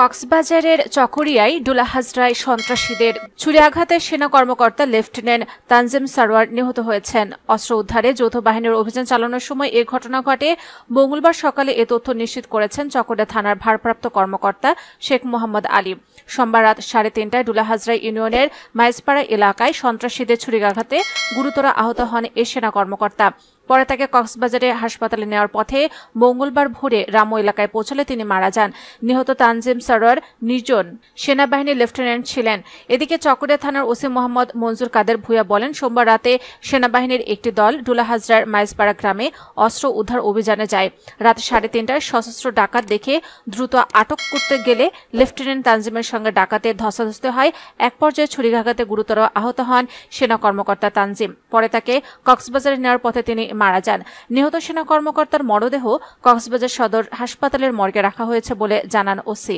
কক্সবাজারের চকরিয়ায় ডুলাহাজরায় সন্ত্রাসীদের ছুরিয়াঘাতে সেনা কর্মকর্তা লেফটেন্যান্ট তানজিম সারোয়ার নিহত হয়েছেন। অস্ত্র উদ্ধারে যৌথ বাহিনীর অভিযান চালানোর সময় এ ঘটনা ঘটে। মঙ্গলবার সকালে এ তথ্য নিশ্চিত করেছেন চকরিয়া থানার ভারপ্রাপ্ত কর্মকর্তা শেখ মোহাম্মদ আলী। সোমবার রাত 3:30টায় ডুলাহাজরা ইউনিয়নের মাইজপাড়া এলাকায় সন্ত্রাসীদের ছুরিকাঘাতে গুরুতর আহত হন এ সেনা কর্মকর্তা। পরে তাকে কক্সবাজারে হাসপাতালে নেওয়ার পথে মঙ্গলবার ভোরে রামু এলাকায় পৌঁছলে তিনি মারা যান। নিহত তানজিম সারোয়ার নির্জন সেনাবাহিনীর লেফটেন্যান্ট ছিলেন। এদিকে চকরিয়া থানার ওসি মোহাম্মদ মঞ্জুর কাদের ভূঁইয়া বলেন, সোমবার রাতে সেনাবাহিনীর একটি দল ডুলাহাজরার মাইজপাড়া গ্রামে অস্ত্র উদ্ধার অভিযানে যায়। রাত 3:30টায় সশস্ত্র ডাকাত দেখে দ্রুত আটক করতে গেলে লেফটেন্যান্ট তানজিমের সঙ্গে ডাকাতের ধস্তাধস্তি হয়। এক পর্যায়ে ছুরিকাঘাতে গুরুতর আহত হন সেনা কর্মকর্তা তানজিম। পরে তাকে কক্সবাজারে নেওয়ার পথে তিনি মারা যান। নিহত সেনা কর্মকর্তার মরদেহ কক্সবাজার সদর হাসপাতালের মর্গে রাখা হয়েছে বলে জানান ওসি।